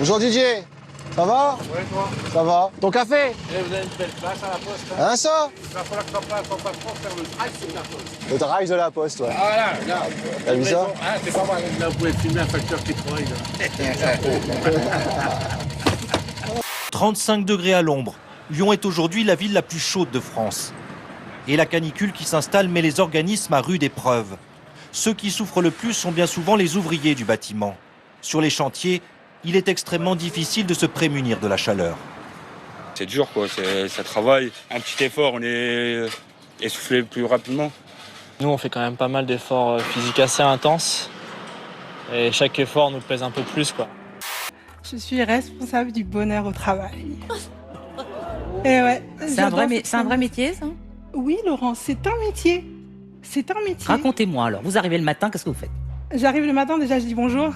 Bonjour Didier, ça va? Ouais, toi? Ça va. Ton café? Vous avez une belle place à la poste. Hein? Hein ça? Il va falloir que t'en fasses ton patron faire le drive de la poste. Le drive de la poste, ouais. Ah là, là. T'as vu ça? Ah, c'est pas mal. Là, vous pouvez filmer un facteur qui travaille. 35 degrés à l'ombre. Lyon est aujourd'hui la ville la plus chaude de France. Et la canicule qui s'installe met les organismes à rude épreuve. Ceux qui souffrent le plus sont bien souvent les ouvriers du bâtiment. Sur les chantiers, il est extrêmement difficile de se prémunir de la chaleur. C'est dur, quoi. Ça travaille. Un petit effort, on est essoufflé plus rapidement. Nous, on fait quand même pas mal d'efforts physiques assez intenses. Et chaque effort nous pèse un peu plus, quoi. Je suis responsable du bonheur au travail. Et ouais. C'est un vrai métier, ça? Oui, Laurent, c'est un métier. C'est un métier. Racontez-moi alors. Vous arrivez le matin, qu'est-ce que vous faites? J'arrive le matin, déjà, je dis bonjour.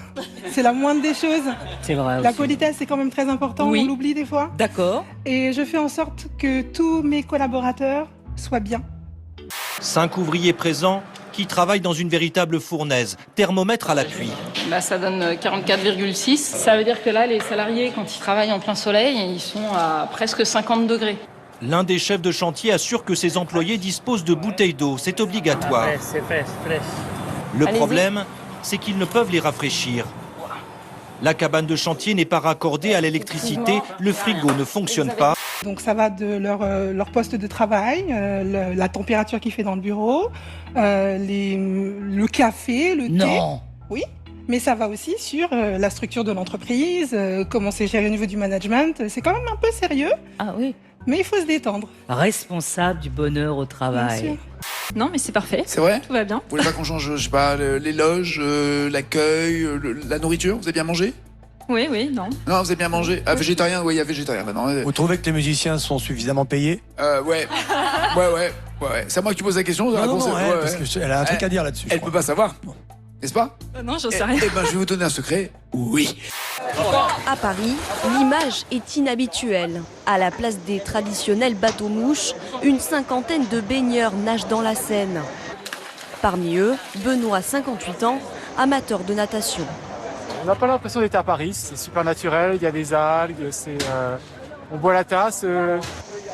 C'est la moindre des choses. C'est vrai La aussi. politesse, c'est quand même très important. Oui. On l'oublie des fois. D'accord. Et je fais en sorte que tous mes collaborateurs soient bien. 5 ouvriers présents qui travaillent dans une véritable fournaise, thermomètre à l'appui. Ça donne 44,6. Ça veut dire que là, les salariés, quand ils travaillent en plein soleil, ils sont à presque 50 degrés. L'un des chefs de chantier assure que ses employés disposent de bouteilles d'eau, c'est obligatoire. C'est fraîche. Le Allez-y. problème, c'est qu'ils ne peuvent les rafraîchir. La cabane de chantier n'est pas raccordée à l'électricité, le frigo ne fonctionne pas. Donc ça va de leur poste de travail, la température qu'il fait dans le bureau, le café, le thé. Non. Oui, mais ça va aussi sur la structure de l'entreprise, comment c'est géré au niveau du management. C'est quand même un peu sérieux, Ah oui. mais il faut se détendre. Responsable du bonheur au Bien travail. sûr. Non, mais c'est parfait. C'est vrai? Tout va bien. Vous voulez pas qu'on change, je sais pas, les loges, l'accueil, la nourriture? Vous avez bien mangé? Oui, non. Non, vous avez bien mangé? Ah, végétarien? Oui, il y a végétarien maintenant. Vous trouvez que les musiciens sont suffisamment payés? Ouais. Ouais. C'est à moi que tu poses la question? La réponse est- ouais. parce qu'elle a un truc à dire là-dessus. Elle peut pas savoir, n'est-ce pas? Non, j'en Eh ben, je vais vous donner un secret. Oui. À Paris, l'image est inhabituelle. À la place des traditionnels bateaux-mouches, une cinquantaine de baigneurs nagent dans la Seine. Parmi eux, Benoît, 58 ans, amateur de natation. On n'a pas l'impression d'être à Paris. C'est super naturel. Il y a des algues. On boit la tasse.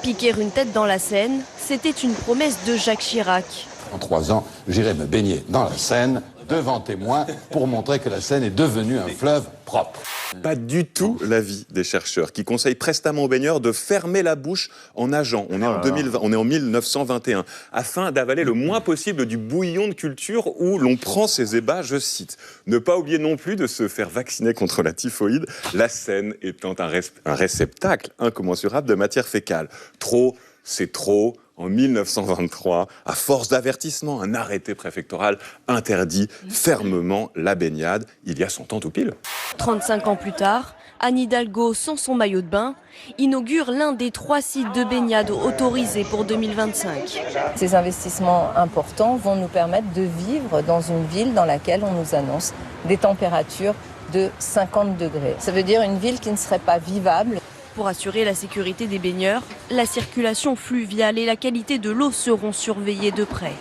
Piquer une tête dans la Seine, c'était une promesse de Jacques Chirac. En 3 ans, j'irai me baigner dans la Seine, devant témoins, pour montrer que la Seine est devenue un fleuve propre. Pas du tout l'avis des chercheurs qui conseillent prestamment aux baigneurs de fermer la bouche en nageant. On est en 2020, on est en 1921, afin d'avaler le moins possible du bouillon de culture où l'on prend ses ébats, je cite. Ne pas oublier non plus de se faire vacciner contre la typhoïde, la Seine étant un réceptacle incommensurable de matière fécale. Trop, c'est trop. En 1923, à force d'avertissement, un arrêté préfectoral interdit fermement la baignade, il y a 100 ans tout pile. 35 ans plus tard, Anne Hidalgo, sans son maillot de bain, inaugure l'un des 3 sites de baignade autorisés pour 2025. Ces investissements importants vont nous permettre de vivre dans une ville dans laquelle on nous annonce des températures de 50 degrés. Ça veut dire une ville qui ne serait pas vivable. Pour assurer la sécurité des baigneurs, la circulation fluviale et la qualité de l'eau seront surveillées de près.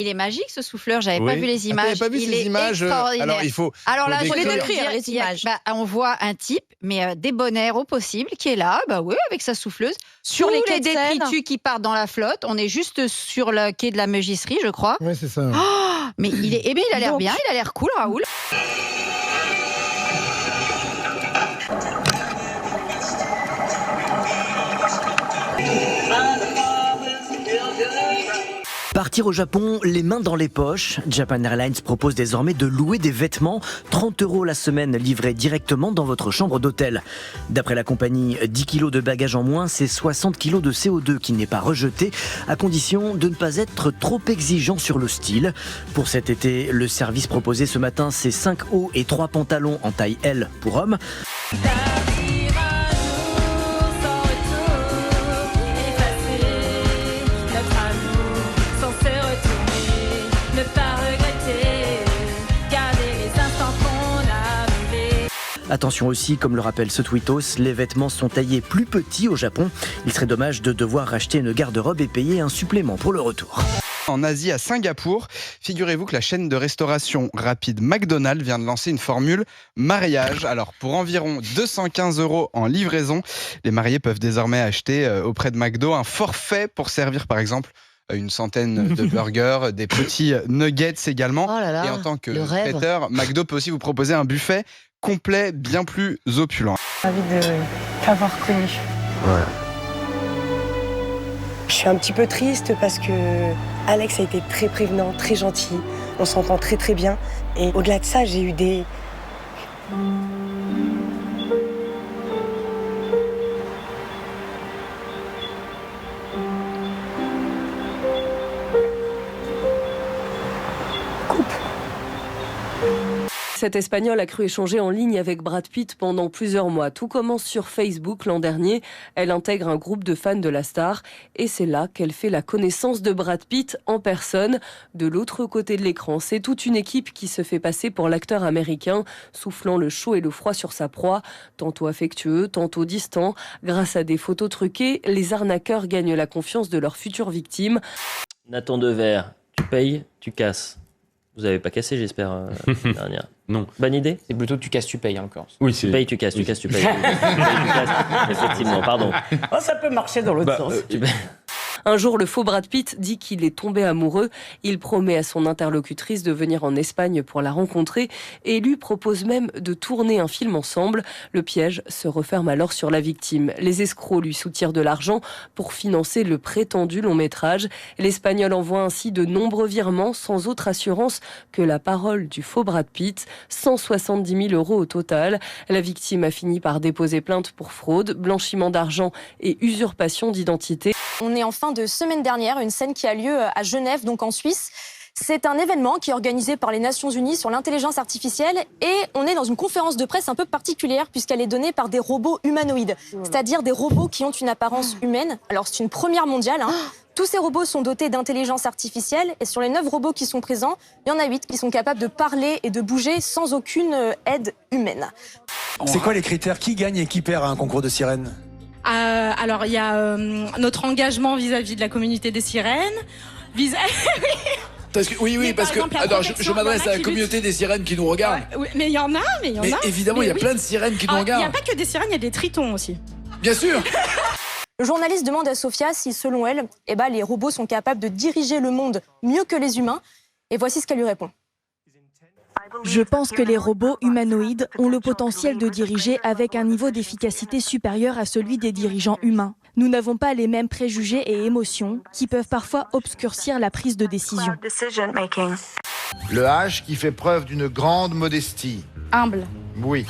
Il est magique ce souffleur, j'avais pas vu les images. Pas vu il ces est images. extraordinaire. Alors il faut. Alors là, faut je vais décrire. décrire les images. On voit un type, mais débonnaire au possible, qui est là, avec sa souffleuse, sur les quais détritus qui partent dans la flotte. On est juste sur le quai de la Mégisserie, je crois. Oui, c'est ça. Oh, mais il a l'air bien, il a l'air cool, Raoul. Partir au Japon, les mains dans les poches. Japan Airlines propose désormais de louer des vêtements. 30 € la semaine livrés directement dans votre chambre d'hôtel. D'après la compagnie, 10 kilos de bagages en moins, c'est 60 kilos de CO2 qui n'est pas rejeté, à condition de ne pas être trop exigeant sur le style. Pour cet été, le service proposé ce matin, c'est 5 hauts et 3 pantalons en taille L pour hommes. Attention aussi, comme le rappelle ce tweetos, les vêtements sont taillés plus petits au Japon. Il serait dommage de devoir racheter une garde-robe et payer un supplément pour le retour. En Asie, à Singapour, figurez-vous que la chaîne de restauration rapide McDonald's vient de lancer une formule mariage. Alors, pour environ 215 € en livraison, les mariés peuvent désormais acheter auprès de McDo un forfait pour servir, par exemple, une centaine de burgers, des petits nuggets également. Oh là là, et en tant que le rêve. traiteur, McDo peut aussi vous proposer un buffet complet, bien plus opulent. Ravi de t'avoir connu. Ouais. Je suis un petit peu triste parce que Alex a été très prévenant, très gentil. On s'entend très très bien. Et au-delà de ça, j'ai eu des... Cet Espagnol a cru échanger en ligne avec Brad Pitt pendant plusieurs mois. Tout commence sur Facebook l'an dernier. Elle intègre un groupe de fans de la star et c'est là qu'elle fait la connaissance de Brad Pitt en personne. De l'autre côté de l'écran, c'est toute une équipe qui se fait passer pour l'acteur américain, soufflant le chaud et le froid sur sa proie, tantôt affectueux, tantôt distant. Grâce à des photos truquées, les arnaqueurs gagnent la confiance de leurs futures victimes. Nathan Dever, tu payes, tu casses. Vous avez pas cassé, j'espère, l'année dernière. Non. Bonne idée. C'est plutôt tu casses, tu payes, en l'occurrence. Oui, tu payes, tu casses, tu casses, tu payes. Tu casses. Effectivement, pardon. Oh, ça peut marcher dans l'autre sens. Un jour, le faux Brad Pitt dit qu'il est tombé amoureux. Il promet à son interlocutrice de venir en Espagne pour la rencontrer et lui propose même de tourner un film ensemble. Le piège se referme alors sur la victime. Les escrocs lui soutirent de l'argent pour financer le prétendu long métrage. L'Espagnol envoie ainsi de nombreux virements sans autre assurance que la parole du faux Brad Pitt. 170 000 € au total. La victime a fini par déposer plainte pour fraude, blanchiment d'argent et usurpation d'identité. On est en fin de semaine dernière, une scène qui a lieu à Genève, donc en Suisse. C'est un événement qui est organisé par les Nations Unies sur l'intelligence artificielle et on est dans une conférence de presse un peu particulière puisqu'elle est donnée par des robots humanoïdes, c'est-à-dire des robots qui ont une apparence humaine. Alors c'est une première mondiale. Tous ces robots sont dotés d'intelligence artificielle et sur les 9 robots qui sont présents, il y en a 8 qui sont capables de parler et de bouger sans aucune aide humaine. C'est quoi les critères? Qui gagne et qui perd à un concours de sirènes? Alors, il y a notre engagement vis-à-vis de la communauté des sirènes. Parce que, oui, parce que alors, je m'adresse à la communauté des sirènes qui nous regardent. Oui, mais il y en a, Mais évidemment, il y a plein de sirènes qui nous regardent. Il n'y a pas que des sirènes, il y a des tritons aussi. Bien sûr. Le journaliste demande à Sophia si, selon elle, les robots sont capables de diriger le monde mieux que les humains. Et voici ce qu'elle lui répond. Je pense que les robots humanoïdes ont le potentiel de diriger avec un niveau d'efficacité supérieur à celui des dirigeants humains. Nous n'avons pas les mêmes préjugés et émotions qui peuvent parfois obscurcir la prise de décision. Le H qui fait preuve d'une grande modestie. Humble. Oui.